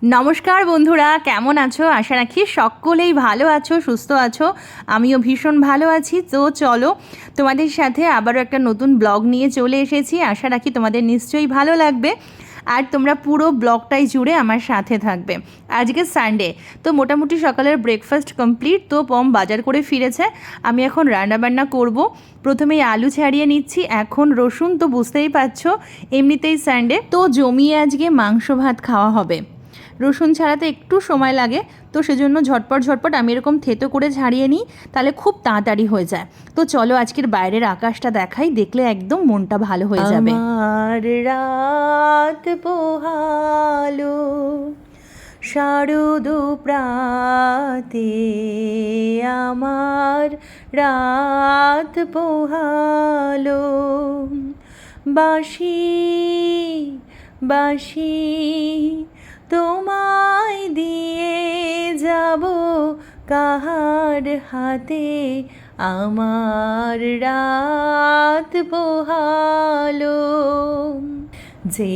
নমস্কার বন্ধুরা, কেমন আছো? আশা রাখি সকলেই ভালো আছো, সুস্থ আছো। আমিও ভীষণ ভালো আছি। তো চলো, তোমাদের সাথে আবারও একটা নতুন ব্লগ নিয়ে চলে এসেছি। আশা রাখি তোমাদের নিশ্চয়ই ভালো লাগবে আর তোমরা পুরো ব্লগটাই জুড়ে আমার সাথে থাকবে। আজকে সানডে, তো মোটামুটি সকালের ব্রেকফাস্ট কমপ্লিট। তো পম বাজার করে ফিরেছে, আমি এখন রান্নাবান্না করব। প্রথমেই আলু ছাড়িয়ে নিচ্ছি, এখন রসুন তো বুঝতেই পারছো, এমনিতেই সানডে তো জমিয়ে আজকে মাংস ভাত খাওয়া হবে। রসুন ছাড়াতে একটু সময় লাগে, তো সেজন্য ঝটপট আমি এরকম থেতো করে ছাড়িয়ে নিই, তাহলে খুব তাড়াতাড়ি হয়ে যায়। তো চলো আজকের বাইরের আকাশটা দেখাই, দেখলে একদম মনটা ভালো হয়ে যাবে। আমার রাত পোহালো শারদ প্রাতে, আমার রাত পোহালো বাঁশি বাঁশি তোমায় দিয়ে যাব কাহার হাতে, আমার রাত পোহালো। যে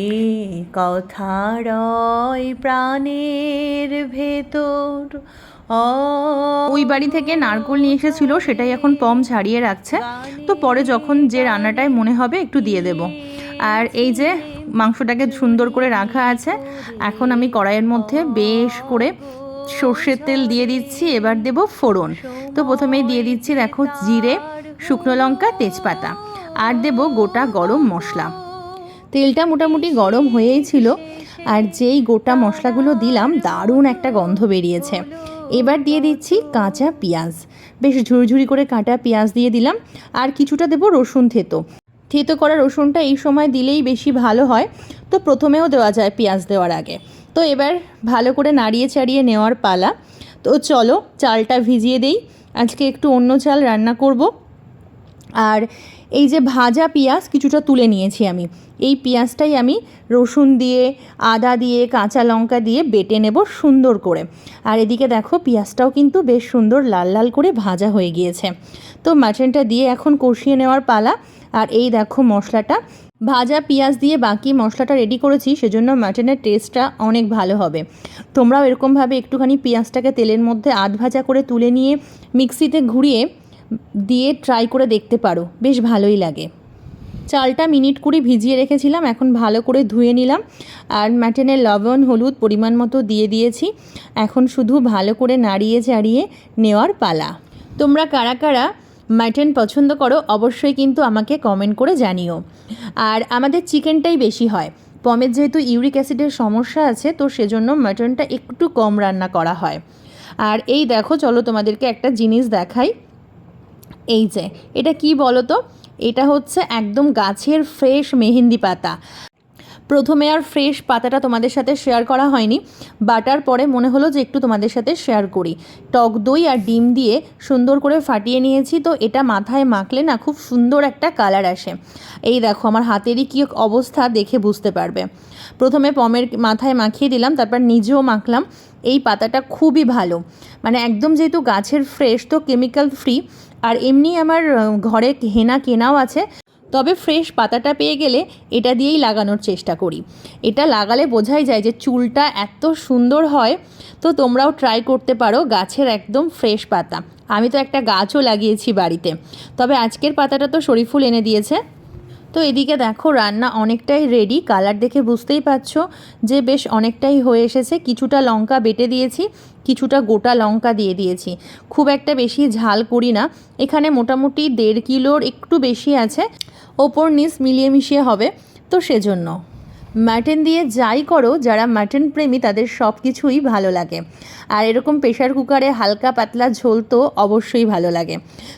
কথা রয় প্রাণের ভেতর। ওই বাড়ি থেকে নারকোল নিয়ে এসেছিল, সেটাই এখন পম ছাড়িয়ে রাখছে। তো পরে যখন যে রান্নাটাই মনে হবে একটু দিয়ে দেব। আর এই যে মাংসটাকে সুন্দর করে রাখা আছে, এখন আমি কড়াইয়ের মধ্যে বেশ করে সর্ষের তেল দিয়ে দিচ্ছি। এবার দেব ফোড়ন। তো প্রথমেই দিয়ে দিচ্ছি দেখো জিরে, শুকনো লঙ্কা, তেজপাতা, আর দেব গোটা গরম মশলা। তেলটা মোটামুটি গরম হয়েই ছিল, আর যেই গোটা মশলাগুলো দিলাম দারুণ একটা গন্ধ বেরিয়েছে। এবার দিয়ে দিচ্ছি কাঁচা পেঁয়াজ, বেশ ঝুরঝুরি করে কাটা পেঁয়াজ দিয়ে দিলাম। আর কিছুটা দেব রসুন থেতো। থেতো করা রসুনটা এই সময় দিলেই বেশি ভালো হয়, তো প্রথমেও দেওয়া যায় পেঁয়াজ দেওয়ার আগে। তো এবার ভালো করে নাড়িয়ে চাড়িয়ে নেওয়ার পালা। তো চলো চালটা ভিজিয়ে দেই, আজকে একটু অন্য চাল রান্না করব। আর এই যে ভাজা পেঁয়াজ কিছুটা তুলে নিয়েছি আমি, এই পেঁয়াজটাই আমি রসুন দিয়ে, আদা দিয়ে, কাঁচা লঙ্কা দিয়ে বেটে নেব সুন্দর করে। আর এদিকে দেখো পেঁয়াজটাও কিন্তু বেশ সুন্দর লাল লাল করে ভাজা হয়ে গিয়েছে। তো মাটনটা দিয়ে এখন কষিয়ে নেওয়ার পালা। আর এই দেখো মশলাটা, ভাজা পেঁয়াজ দিয়ে বাকি মশলাটা রেডি করেছি, সেজন্য মাটনের টেস্টটা অনেক ভালো হবে। তোমরাও এরকমভাবে একটুখানি পেঁয়াজটাকে তেলের মধ্যে আধ ভাজা করে তুলে নিয়ে মিক্সিতে ঘুরিয়ে দিয়ে ট্রাই করে দেখতে পারো, বেশ ভালোই লাগে। চালটা মিনিট 20 ভিজিয়ে রেখেছিলাম, এখন ভালো করে ধুয়ে নিলাম। আর মাটনের লবণ হলুদ পরিমাণ মতো দিয়ে দিয়েছি। এখন শুধু ভালো করে নাড়িয়ে চাড়িয়ে নেওয়ার পালা। তোমরা কারা কারা মাটন পছন্দ করো অবশ্যই কিন্তু আমাকে কমেন্ট করে জানিও। আর আমাদের চিকেনটাই বেশি হয়, পমের যেহেতু ইউরিক অ্যাসিডের সমস্যা আছে, তো সেজন্য মাটনটা একটু কম রান্না করা হয়। আর এই দেখো, চলো তোমাদেরকে একটা জিনিস দেখাই। এই যে এটা কি বলো তো, এটা হচ্ছে একদম গাছের ফ্রেশ মেহেন্দি পাতা। প্রথমে আর ফ্রেশ পাতাটা তোমাদের সাথে শেয়ার করা হয়নি, বাটার পরে মনে হলো যে একটু তোমাদের সাথে শেয়ার করি। টক দই আর ডিম দিয়ে সুন্দর করে ফাটিয়ে নিয়েছি, তো এটা মাথায় মাখলে না খুব সুন্দর একটা কালার আসে। এই দেখো আমার হাতেরই কী অবস্থা দেখে বুঝতে পারবে। প্রথমে পমের মাথায় মাখিয়ে দিলাম, তারপর নিজেও মাখলাম। এই পাতাটা খুবই ভালো, মানে একদম যেহেতু গাছের ফ্রেশ, তো কেমিক্যাল ফ্রি। আর এমনি আমার ঘরে হেনা কেনাও আছে, তবে ফ্রেশ পাতাটা পেয়ে গেলে এটা দিয়েই লাগানোর চেষ্টা করি। এটা লাগালে বোঝাই যায় যে চুলটা এত সুন্দর হয়। তো তোমরাও ট্রাই করতে পারো, গাছের একদম ফ্রেশ পাতা। আমি তো একটা গাছও লাগিয়েছি বাড়িতে, তবে আজকের পাতাটা তো শরীফুল এনে দিয়েছে। তো এদিকে দেখো রান্না অনেকটাই রেডি, কালার দেখে বুঝতেই পারছো যে বেশ অনেকটাই হয়ে এসেছে। কিছুটা লঙ্কা বেটে দিয়েছি, কিছুটা গোটা লঙ্কা দিয়ে দিয়েছি। খুব একটা বেশি ঝাল করি না, এখানে মোটামুটি 1.5 কিলোর একটু বেশি আছে, ওপর নিচ মিলিয়ে মিশিয়ে হবে, তো সেজন্য। মাটন দিয়ে যাই করো, যারা মাটন প্রেমী তাদের সব কিছুই ভালো লাগে। আর এরকম প্রেশার কুকারে হালকা পাতলা ঝোল তো অবশ্যই ভালো লাগে।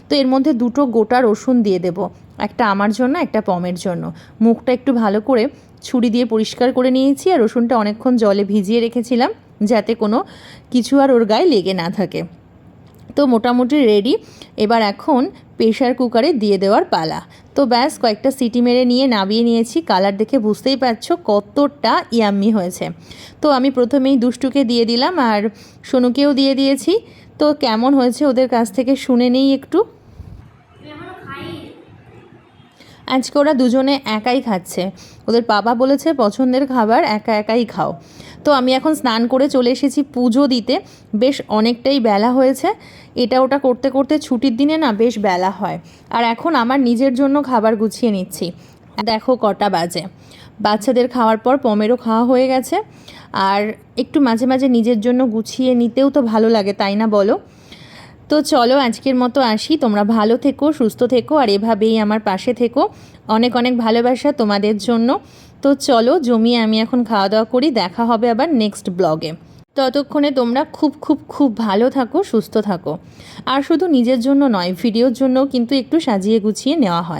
তো এর মধ্যে 2টো গোটা রসুন দিয়ে দেব, একটা আমার জন্য একটা পমের জন্য। মুখটা একটু ভালো করে ছুরি দিয়ে পরিষ্কার করে নিয়েছি, আর রসুনটা অনেকক্ষণ জলে ভিজিয়ে রেখেছিলাম যাতে কোনো কিছু আর ওর গায়ে লেগে না থাকে। তো মোটামুটি রেডি, এবার এখন প্রেশার কুকারে দিয়ে দেওয়ার পালা। তো ব্যাস কয়েকটা সিটি মেরে নিয়ে নামিয়ে নিয়েছি। কালার দেখে বুঝতেই পারছো কতটা ইয়াম্মি হয়েছে। তো আমি প্রথমেই দুষ্টুকে দিয়ে দিলাম, আর সোনুকেও দিয়ে দিয়েছি। তো কেমন হয়েছে ওদের কাছ থেকে শুনে নেই একটু। আজকে ওরা দুজনে একাই খাচ্ছে, ওদের বাবা বলেছে পছন্দের খাবার একা একাই খাও। তো আমি এখন স্নান করে চলে এসেছি পুজো দিতে। বেশ অনেকটাই বেলা হয়েছে, এটা ওটা করতে করতে ছুটির দিনে না বেশ বেলা হয়। আর এখন আমার নিজের জন্য খাবার গুছিয়ে নিচ্ছি। দেখো কটা বাজে। বাচ্চাদের খাওয়ার পর পমেরও খাওয়া হয়ে গেছে। আর একটু মাঝে মাঝে নিজের জন্য গুছিয়ে নিতেও তো ভালো লাগে, তাই না বলো? তো চলো আজকের মতো আসি। তোমরা ভালো থেকো, সুস্থ থেকো, আর এভাবেই আমার পাশে থেকো। অনেক অনেক ভালোবাসা তোমাদের জন্য। তো চলো জমিয়ে আমি এখন খাওয়া দাওয়া করি। দেখা হবে আবার নেক্সট ব্লগে। ততক্ষণে তোমরা খুব খুব খুব ভালো থাকো, সুস্থ থাকো। আর শুধু নিজের জন্য নয়, ভিডিওর জন্যও কিন্তু একটু সাজিয়ে গুছিয়ে নেওয়া হয়।